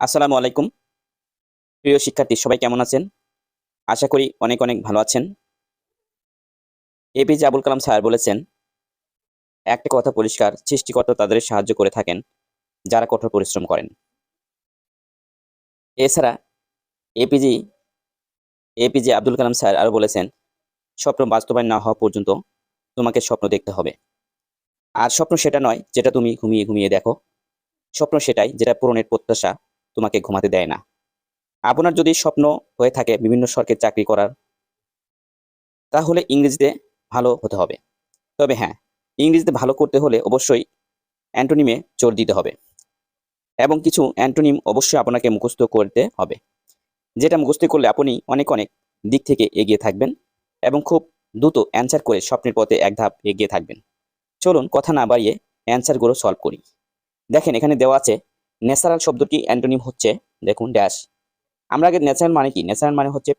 আসসালামু আলাইকুম। প্রিয় শিক্ষার্থী সবাই কেমন আছেন? আশা করি অনেক অনেক ভালো আছেন। এপিজে আবুল কালাম স্যার বলেছেন, একটা কথা পরিষ্কার, সৃষ্টিকর্তা তাদের সাহায্য করে থাকেন যারা কঠোর পরিশ্রম করেন। এছাড়া APJ APJ Abdul Kalam sir আরো বলেছেন, স্বপ্ন বাস্তবায়ন না হওয়া পর্যন্ত তোমাকে স্বপ্ন দেখতে হবে। আর স্বপ্ন সেটা নয় যেটা তুমি ঘুমিয়ে ঘুমিয়ে দেখো, স্বপ্ন সেটাই যেটা পূরণের প্রত্যাশা তোমাকে ঘুমাতে দেয় না। আপনার যদি স্বপ্ন হয়ে থাকে বিভিন্ন সরকারি চাকরি করার, তাহলে ইংরেজিতে ভালো হতে হবে। তবে হ্যাঁ, ইংরেজিতে ভালো করতে হলে অবশ্যই অ্যান্টোনিমে জোর দিতে হবে এবং কিছু অ্যান্টোনিম অবশ্যই আপনাকে মুখস্থ করতে হবে, যেটা মুখস্থ করলে আপনি অনেক অনেক দিক থেকে এগিয়ে থাকবেন এবং খুব দ্রুত অ্যান্সার করে স্বপ্নের পথে এক ধাপ এগিয়ে থাকবেন। চলুন কথা না বাড়িয়ে অ্যান্সারগুলো সলভ করি। দেখেন এখানে দেওয়া আছে ন্যাচারাল শব্দটি অ্যান্টোনিম হচ্ছে, দেখুন ড্যাশ। আমরা আগে ন্যাচারাল মানে কি, ন্যাচারাল মানে হচ্ছে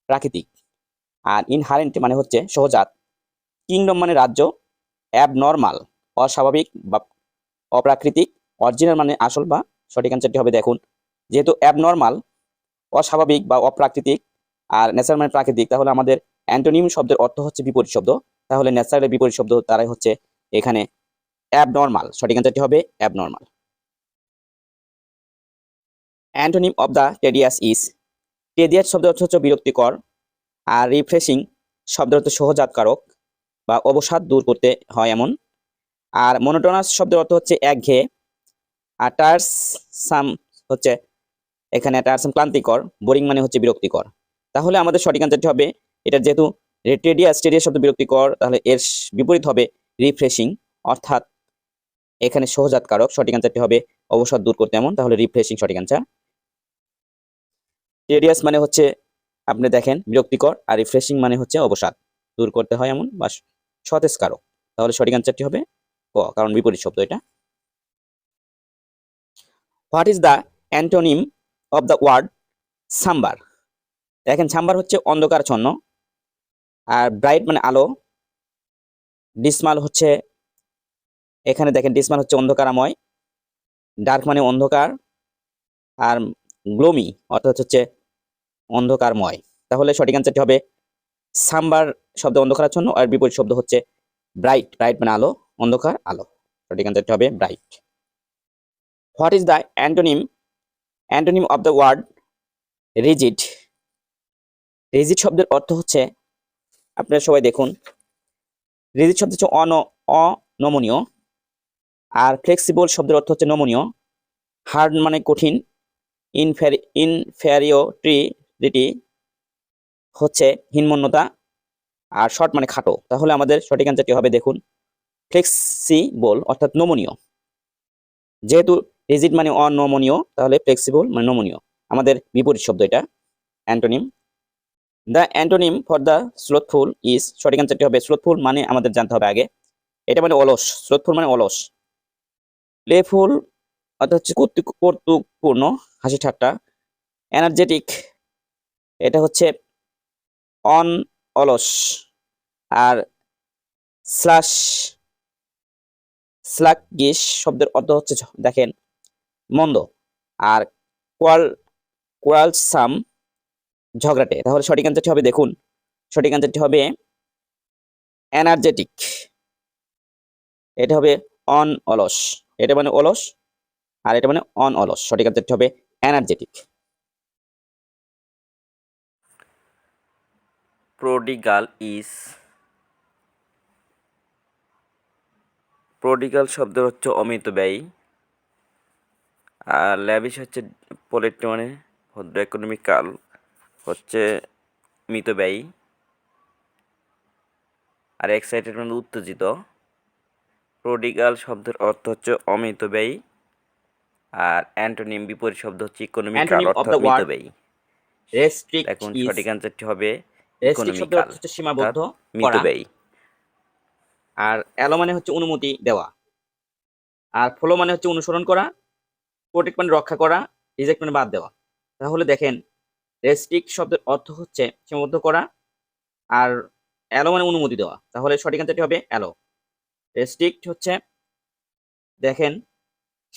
প্রাকৃতিক, আর ইনহারেন্ট মানে হচ্ছে সহজাত, কিংডম মানে রাজ্য, অ্যাবনর্মাল অস্বাভাবিক বা অপ্রাকৃতিক, অরিজিনাল মানে আসল বা সঠিক অ্যান্সারটি হবে দেখুন, যেহেতু অ্যাবনর্মাল অস্বাভাবিক বা অপ্রাকৃতিক আর ন্যাচারাল মানে প্রাকৃতিক, তাহলে আমাদের অ্যান্টোনিম শব্দের অর্থ হচ্ছে বিপরীত শব্দ, তাহলে ন্যাচারালের বিপরীত শব্দ তারাই হচ্ছে এখানে অ্যাবনর্মাল, সঠিক অ্যান্সারটি হবে abnormal. Antonym of the tedious is, tedious শব্দের অর্থ হচ্ছে বিরক্তিকর, আর রিফ্রেশিং শব্দের অর্থ সহজাতকারক বা অবসাদ দূর করতে হয় এমন, আর মনোটোনাস শব্দের অর্থ হচ্ছে একঘেয়ে, আর টায়ারসাম হচ্ছে এখানে টায়ারসাম ক্লান্তিকর, বোরিং মানে হচ্ছে বিরক্তিকর। তাহলে আমাদের সঠিক অ্যান্সারটি হবে, এটা যেহেতু টেডিয়াস শব্দ বিরক্তিকর, তাহলে এর বিপরীত হবে রিফ্রেশিং, অর্থাৎ এখানে সহজাতকারক, সঠিক অ্যান্সারটি হবে অবসাদ দূর করতে এমন, তাহলে রিফ্রেশিং সঠিক অ্যান্সার। টেডিয়াস মানে হচ্ছে আপনি দেখেন বিরক্তিকর, আর রিফ্রেশিং মানে হচ্ছে অবসাদ দূর করতে হয় এমন বা সতেজকারক, তাহলে সঠিক অ্যান্সারটি হবে ক, কারণ বিপরীত শব্দ এটা। What is the antonym of the word sombre? দেখেন সাম্বার হচ্ছে অন্ধকারচ্ছন্ন, আর ব্রাইট মানে আলো, ডিসমাল হচ্ছে এখানে দেখেন ডিসমাল হচ্ছে অন্ধকারাময়, ডার্ক মানে অন্ধকার, আর গ্লোমি অর্থাৎ হচ্ছে অন্ধকারময়, তাহলে সঠিক অ্যান্সারটি হবে সাম্বার শব্দ অন্ধকারাচ্ছন্ন, আর বিপরীত শব্দ হচ্ছে ব্রাইট, ব্রাইট মানে আলো, অন্ধকার আলো, সঠিক অ্যান্সারটি হবে bright. What is the antonym of the word rigid? Rigid শব্দের অর্থ হচ্ছে, আপনারা সবাই দেখুন, রিজিড শব্দ হচ্ছে অনমনীয়, আর ফ্লেক্সিবল শব্দের অর্থ হচ্ছে নমনীয়, হার্ড মানে কঠিন, ইনফেরিয়রিটি হচ্ছে হীনমন্যতা, আর শর্ট মানে খাটো, তাহলে আমাদের সঠিক অ্যান্সারটি হবে দেখুন ফ্লেক্সিবল অর্থাৎ নমনীয়। যেহেতু রিজিড মানে অনমনীয়, তাহলে ফ্লেক্সিবল মানে নমনীয়, আমাদের বিপরীত শব্দ এটা antonym. The antonym for the slothful is, সঠিক অ্যান্সারটি হবে স্লোথফুল মানে আমাদের জানতে হবে আগে, এটা মানে অলস, স্লোথফুল মানে অলস। প্লেফুল অর্থাৎ হচ্ছে কৌতুকপূর্ণ, হাসি ঠাট্টা। এনার্জেটিক এটা হচ্ছে অলস, আর স্লাশ স্লাগিশ শব্দের অর্থ হচ্ছে দেখেন মন্দ, আর কোয়ালসাম ঝগড়াটে, তাহলে সঠিক অ্যান্সারটি হবে দেখুন, সঠিক অ্যান্সারটি হবে এনার্জেটিক, এটা হবে অলস, এটা মানে অলস আর এটা মানে অলস, সঠিক অ্যান্সারটি হবে এনার্জেটিক। প্রডিগাল ইজ, প্রডিগাল শব্দের হচ্ছে অমিতব্যয়ী, আর ল্যাভিশ হচ্ছে পোলেট মানে ভদ্র, ইকোনমিক্যাল হচ্ছে মিতব্যয়ী, আর এক্সাইটেড মানে উত্তেজিত। প্রডিগাল শব্দের অর্থ হচ্ছে অমিতব্যয়ী, আর অ্যান্টোনিম বিপরীত শব্দ হচ্ছে ইকোনমিক্যাল অর্থাৎ মিতব্যয়ী। রেস্ট্রিক্ট এখন ইজ, সঠিক অ্যান্সারটি হবে রেস্ট্রিক্ট শব্দের ইকোনমিক্যাল অর্থ হচ্ছে অর্থাৎ সীমাবদ্ধ করা, মিতব্যয়ী। আর অ্যালো মানে হচ্ছে অনুমতি দেওয়া, আর ফলো মানে হচ্ছে অনুসরণ করা, প্রোটেক্ট মানে রক্ষা করা, রিজেক্ট মানে বাদ দেওয়া। তাহলে দেখেন রেস্ট্রিক্ট শব্দের অর্থ হচ্ছে সীমাবদ্ধ করা, আর অ্যালো মানে অনুমতি দেওয়া, তাহলে সঠিক অ্যান্সারটি হবে অ্যালো। রেস্ট্রিক্ট হচ্ছে দেখেন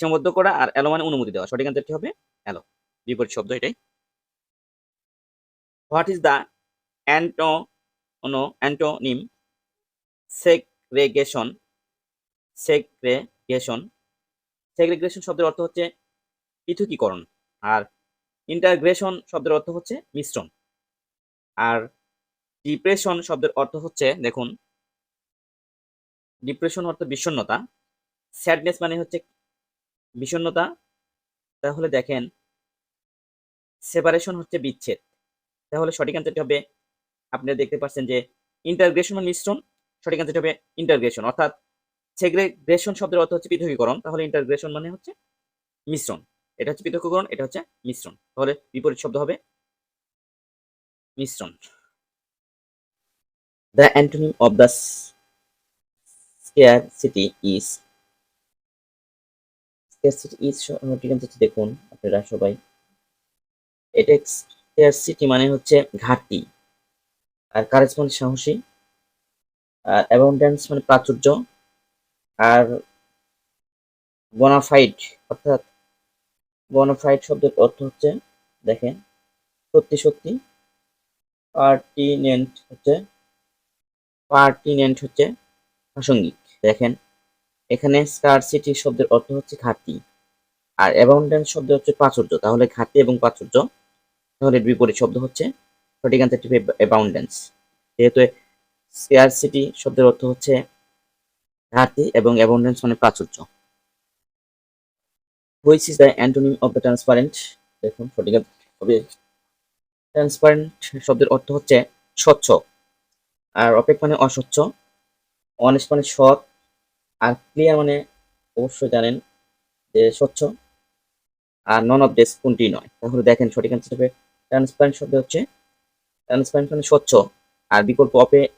সীমাবদ্ধ করা, আর অ্যালো মানে অনুমতি দেওয়া। সঠিক অ্যান্সারটি হবে অ্যালো, বিপরীত শব্দ এটাই। What is the antonym segregation? Segregation segregation শব্দের অর্থ হচ্ছে পৃথকীকরণ, আর ইন্টাগ্রেশন শব্দের অর্থ হচ্ছে মিশ্রণ। আর ডিপ্রেশন শব্দের অর্থ হচ্ছে, দেখুন, ডিপ্রেশন অর্থ বিষণ্ণতা, স্যাডনেস মানে হচ্ছে বিষণ্ণতা। তাহলে দেখেন সেপারেশন হচ্ছে বিচ্ছেদ। তাহলে সঠিক অ্যান্সারটি হবে, আপনারা দেখতে পাচ্ছেন যে ইন্টাগ্রেশন মানে মিশ্রণ, সঠিক অ্যান্সারটি হবে ইন্টাগ্রেশন। অর্থাৎ সেগ্রেগেশন শব্দের অর্থ হচ্ছে পৃথকীকরণ, তাহলে ইন্টাগ্রেশন মানে হচ্ছে মিশ্রণ। এটা হচ্ছে পৃথকীকরণ, এটা হচ্ছে মিশ্রণ, তাহলে বিপরীত শব্দ হবে মিশ্রণ। The antonym of the scarcity is, scarcity is সঠিক অ্যান্সারটি দেখুন আপনারা সবাই। এটা স্কেয়ারসিটি মানে হচ্ছে ঘাটতি, আর কারেজ মানে সাহসী, আর অ্যাবাউন্ডেন্স মানে প্রাচুর্য, আর বোনাফাইড অর্থাৎ বোনাফাইড শব্দের অর্থ হচ্ছে, দেখেন, সত্যি সত্যি। পার্টিনেন্ট হচ্ছে প্রাসঙ্গিক। দেখেন এখানে স্কারসিটি শব্দের অর্থ হচ্ছে ঘাটতি, আর অ্যাবাউন্ডেন্স শব্দ হচ্ছে প্রাচুর্য। তাহলে ঘাটতি এবং প্রাচুর্য, তাহলে বিপরীত শব্দ হচ্ছে সঠিক অ্যান্সারটি অ্যাবাউন্ডেন্স। যেহেতু স্কারসিটি শব্দের অর্থ হচ্ছে ঘাটতি এবং অ্যাবাউন্ডেন্স মানে প্রাচুর্য। Which is the antonym of the transparent? দেখুন সঠিক হবে ট্রান্সপারেন্ট শব্দের অর্থ হচ্ছে স্বচ্ছ, আর অপেক মানে অস্বচ্ছ, অনেস্ট মানে সৎ, আর ক্লিয়ার মানে অবশ্যই জানেন যে স্বচ্ছ, আর নন অফ দিস কোনটি নয়। তাহলে দেখেন সঠিক অ্যান্সার হবে ট্রান্সপারেন্ট শব্দ হচ্ছে, ট্রান্সপারেন্ট মানে স্বচ্ছ, আর বিকল্প অপেক,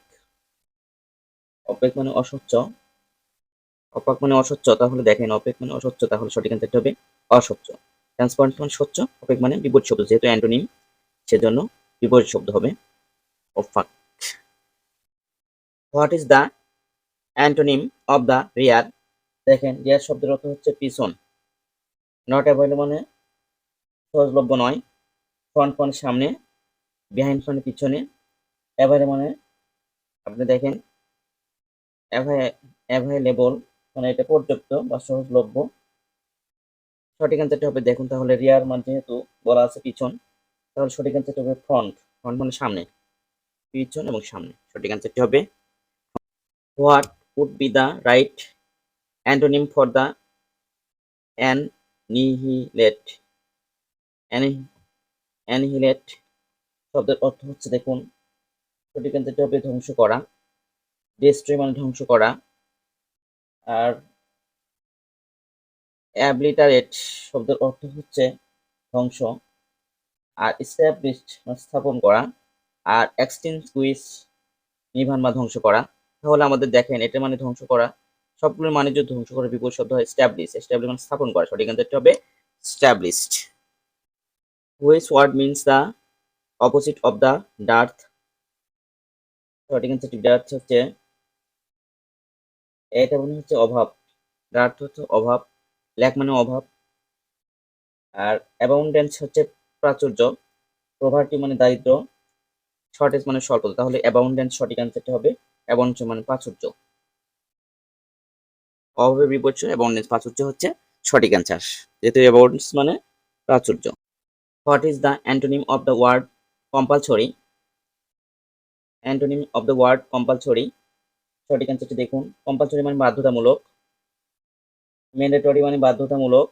অপেক মানে অস্বচ্ছ, অপাক মানে অস্বচ্ছ। তাহলে দেখেন অপেক মানে অস্বচ্ছ, তাহলে সঠিক অ্যান্সারটা হবে অস্বচ্ছ। ট্রান্সপারেন্ট মানে স্বচ্ছ, অপেক মানে বিপরীত শব্দ, যেহেতু অ্যান্টোনিম সেজন্য বিপরীত শব্দ হবে অপাক। What is the antonym of the rear? দেখেন রিয়ার শব্দের অর্থ হচ্ছে পিছন, নট অ্যাভয়েলেবল মানে সহজলভ্য নয়, ফ্রন্ট মানে সামনে, বিহাইন্ড মানে পিছনে, অ্যাভয়েলেবল মানে আপনি দেখেন অ্যাভেলেবল মানে এটা পর্যাপ্ত বা সহজলভ্য। সঠিক অ্যান্সারটা হবে, দেখুন, তাহলে রিয়ার মানে যেহেতু বলা আছে পিছন, তাহলে সঠিক অ্যান্সারটা হবে ফ্রন্ট। ফ্রন্ট মানে সামনে, পিছন এবং সামনে। সঠিক অ্যান্সারটি হবে what would be the right antonym for the annihilate? Annihilate শব্দের অর্থ হচ্ছে, দেখুন, সঠিক অ্যান্সারটি হবে ধ্বংস করা, ডিস্ট্রয় মানে ধ্বংস করা, আর অ্যাবলিটারেট শব্দের অর্থ হচ্ছে ধ্বংস, আর এস্টাবলিশড মানে স্থাপন করা, আর এক্সটিংগুইশ নিভান বা ধ্বংস করা। তাহলে আমাদের দেখেন এটা মানে ধ্বংস করা, সবগুলোর মানে যদি ধ্বংস করার বিপরীত শব্দ হয় এস্টাবলিশ, এস্টাবলিশ মানে স্থাপন করা। সঠিক অ্যান্সারটি হবে established. Which word means the opposite of the dearth? সঠিক অ্যান্সারটি dearth হচ্ছে, এটা মানে হচ্ছে অভাব, dearth হচ্ছে অভাব, lack মানে অভাব, আর abundance হচ্ছে প্রাচুর্য, poverty মানে দারিদ্র, শর্টেজ মানে স্বল্পতা। তাহলে abundance সঠিক অ্যান্সারটি হবে abundance মানে প্রাচুর্য, অভাবের বিপরীত abundance, প্রাচুর্য হচ্ছে সঠিক অ্যান্সার, যেহেতু abundance মানে প্রাচুর্য। What is the antonym of the word compulsory? Antonym of the word compulsory, সঠিক অ্যান্সারটি দেখুন। কম্পালসরি মানে বাধ্যতামূলক, ম্যান্ডেটরি মানে বাধ্যতামূলক,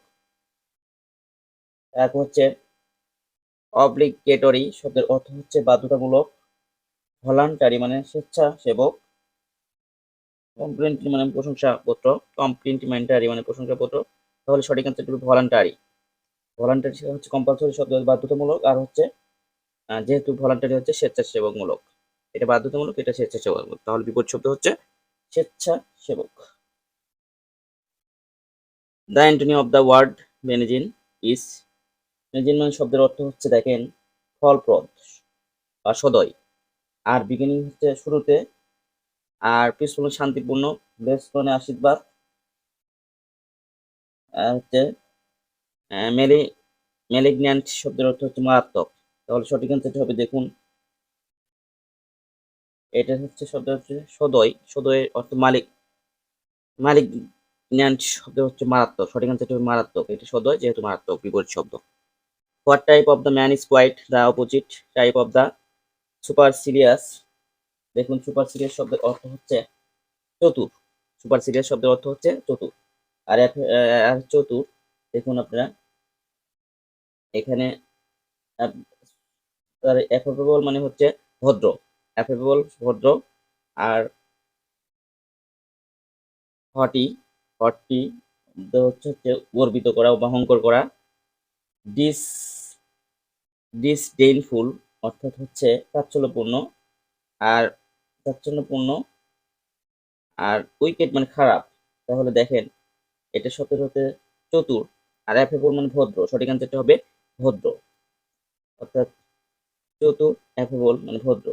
তারপর হচ্ছে অব্লিগেটরি শব্দের অর্থ হচ্ছে বাধ্যতামূলক, ভলান্টারি মানে স্বেচ্ছাসেবক, কমপ্লিমেন্টারি মানে প্রশংসাপত্র, কমপ্লিমেন্টারি মানে প্রশংসাপত্র। তাহলে সঠিক অ্যান্সারটি হবে ভলান্টারি। ভলান্টারি হচ্ছে কম্পালসরি শব্দ বাধ্যতামূলক, আর হচ্ছে যেহেতু ভলান্টারি হচ্ছে স্বেচ্ছাসেবকমূলক, এটা বাধ্যতামূলক, এটা স্বেচ্ছাসেবকমূলক, তাহলে বিপরীত শব্দ হচ্ছে স্বেচ্ছাসেবক। The antonym of the word benison is? Benison মানে শব্দের অর্থ হচ্ছে, দেখেন, ফলপ্রদ বা সদয়, আর বিগিনিং হচ্ছে শুরুতে, আর পিসফুল শান্তিপূর্ণ, ব্লেসড মানে আশীর্বাদ, হচ্ছে ম্যালিগন্যান্ট শব্দের অর্থ হচ্ছে মারাত্মক। তাহলে সঠিক অ্যান্সারটি হবে, দেখুন এটা হচ্ছে শব্দ হচ্ছে সদয়। সদয়ের অর্থ মালিগন্যান্ট শব্দ হচ্ছে মারাত্মক। সঠিক অ্যান্সারটি হবে মারাত্মক। এটি সদয় যেহেতু মারাত্মক বিপরীত শব্দ। What type of the man is quite the opposite type of the supercilious. দেখুন সুপারসিলিয়াস শব্দের অর্থ হচ্ছে চতুর। সুপারসিলিয়াস শব্দের অর্থ হচ্ছে চতুর। আর চতুর দেখুন আপনারা এখানে অ্যাফেবল মানে হচ্ছে ভদ্র। অ্যাফেবল ভদ্র। আর হটি হটি হচ্ছে গর্বিত করা বা অহংকার করা। ডিস ডিসডেইনফুল অর্থাৎ হচ্ছে তাচ্ছল্যপূর্ণ। আর তাচ্ছল্যপূর্ণ আর উইকেট মানে খারাপ। তাহলে দেখেন এটা শব্দের হতে চতুর আর অ্যাফেবল মানে ভদ্র। সঠিক অ্যান্সারটা হবে ভদ্র। অর্থাৎ চতুর অ্যাফেবল মানে ভদ্র।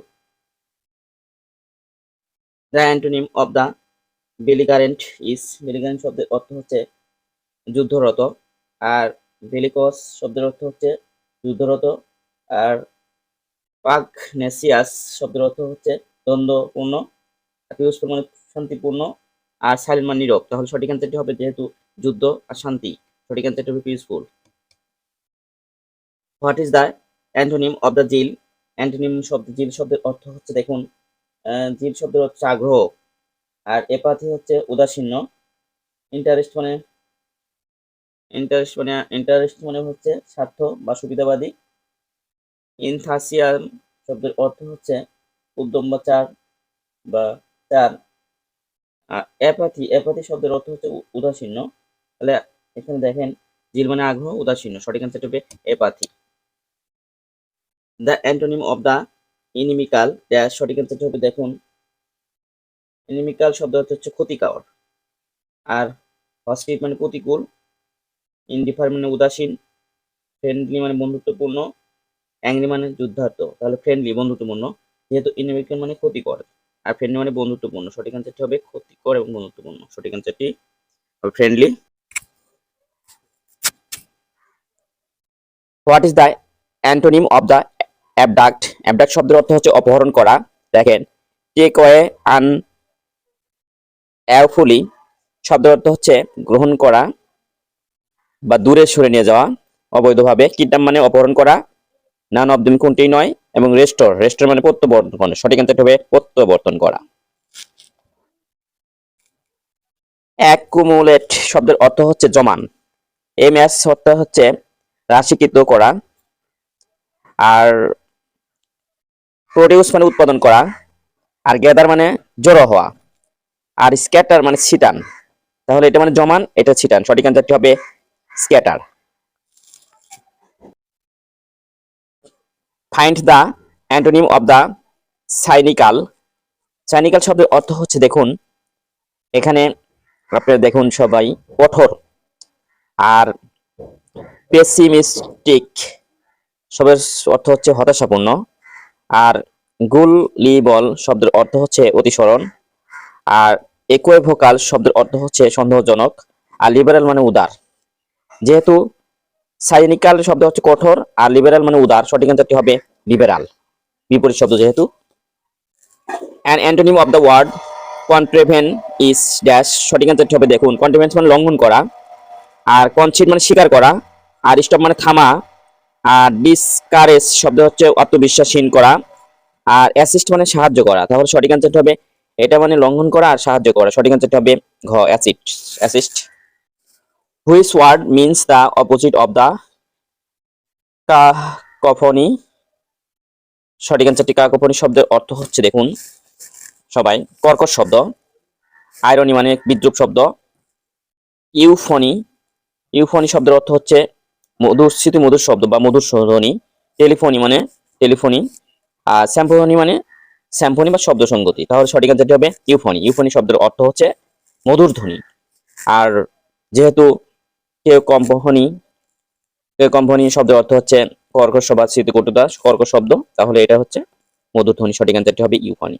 The antonym of the belligerent is. Belligerent শব্দের অর্থ হচ্ছে যুদ্ধরত। আর বেলিকস শব্দের অর্থ হচ্ছে যুদ্ধরত। আর পাগনেসিয়াস শব্দের অর্থ হচ্ছে দ্বন্দ্বপূর্ণ। পিউসফুল মানে শান্তিপূর্ণ। আর সাইলেন্ট মানে নীরব। তাহলে সঠিক অ্যান্সারটি হবে যেহেতু যুদ্ধ আর শান্তি, সঠিক অ্যান্সারটি হবে peaceful. What is the antonym of the zeal. Antonym শব্দ জিল শব্দের অর্থ হচ্ছে দেখুন জিল শব্দের হচ্ছে আগ্রহ। আর এপাথি হচ্ছে উদাসীন্য। ইন্টারেস্ট মানে ইন্টারেস্ট মানে হচ্ছে স্বার্থ বা সুবিধাবাদী। ইনথাসিয়াম শব্দের অর্থ হচ্ছে উদ্যম বা চার। আর অ্যাপাথি শব্দের অর্থ হচ্ছে উদাসীন্য। তাহলে এখানে দেখেন জিল মানে আগ্রহ, উদাসীন্য। সঠিক অ্যান্সার হবে apathy. The antonym of the ইনিমিক্যাল dash. সঠিক অ্যান্সার হবে দেখুন ইনিমিক্যাল শব্দ অর্থ হচ্ছে ক্ষতিকর। আর হস্টিল মানে প্রতিকূল। ইনডিফার মানে উদাসীন। ফ্রেন্ডলি মানে বন্ধুত্বপূর্ণ। অ্যাংরি মানে যুদ্ধার্থ। তাহলে ফ্রেন্ডলি বন্ধুত্বপূর্ণ, যেহেতু ইনমিক্যাল মানে ক্ষতিকর আর ফ্রেন্ডলি মানে বন্ধুত্বপূর্ণ। সঠিক অ্যান্সারটি হবে ক্ষতিকর এবং বন্ধুত্বপূর্ণ। সঠিক অ্যান্সারটি হবে friendly. What is the antonym of the abduct. Abduct শব্দের অর্থ হচ্ছে অপহরণ করা। দেখেন টেক ওয়ে আন অ্যাওফুলি শব্দের অর্থ হচ্ছে গ্রহণ করা বা দূরে সরে নিয়ে যাওয়া অবৈধভাবে। কিডন্যাপ মানে অপহরণ করা। নান অফ দেম কোনটি নয়। এবং রেস্টোর মানে প্রত্যাবর্তন। সঠিক অ্যান্সার হবে প্রত্যাবর্তন করা। অ্যাকুমুলেট শব্দের অর্থ হচ্ছে জমান। এমএস অর্থ হচ্ছে রাশিকৃত করা। আর প্রডিউস মানে উৎপাদন করা। আর গ্যাদার মানে জড়ো হওয়া। আর স্ক্যাটার মানে ছিটান। তাহলে এটা মানে জমান, এটা ছিটান। সঠিক অ্যান্সারটি হবে scatter. Find the antonym of the cynical. Cynical শব্দের অর্থ হচ্ছে দেখুন এখানে আপনারা দেখুন সবাই কঠোর। আর পেসিমিস্টিক শব্দের অর্থ হচ্ছে হতাশাপূর্ণ। আর গুলিবল শব্দের অর্থ হচ্ছে অতিসরণ। আর ইকুইভোকাল শব্দের অর্থ হচ্ছে সন্দেহজনক। আর লিবারাল মানে উদার। যেহেতু সাইনিকাল শব্দ হচ্ছে কঠোর আর লিবারাল মানে উদার, সঠিক অ্যান্সারটি হবে লিবারাল, বিপরীত শব্দ যেহেতু। An antonym of the word contravene is dash. সঠিক অ্যান্সারটি হবে দেখুন কন্ট্রেভেন্স মানে লঙ্ঘন করা। আর কনসিড মানে স্বীকার করা। আর স্টপ মানে থামা। আর ডিসকারেজ শব্দ হচ্ছে আত্মবিশ্বাসহীন করা। আর অ্যাসিস্ট মানে সাহায্য করা। তাহলে সঠিক অ্যান্সারটা হবে এটা মানে লঙ্ঘন করা আর সাহায্য করা। সঠিক অ্যান্সারটা হবে ঘ assist. Which word means the opposite of the cacophony. সঠিক অ্যান্সারটি কাকোফনি শব্দের অর্থ হচ্ছে দেখুন সবাই কর্কশ শব্দ। আইরনি মানে বিদ্রুপ শব্দ। ইউফনি ইউফনি শব্দের অর্থ হচ্ছে মধুর স্মৃতি মধুর শব্দ বা মধুর ধ্বনি। টেলিফোনি মানে টেলিফোনি। আর স্যাম্পোনি মানে স্যাম্পোনি বা শব্দ সংগতি। তাহলে সঠিক অ্যান্সারটি হবে ইউফনি। ইউফনি শব্দের অর্থ হচ্ছে মধুর ধ্বনি। আর যেহেতু কেউ কম্পনি শব্দের অর্থ হচ্ছে কর্কশ বা স্মৃতিকটুতা কর্কশ শব্দ, তাহলে এটা হচ্ছে মধুর ধ্বনি। সঠিক অ্যান্সারটি হবে ইউফনি।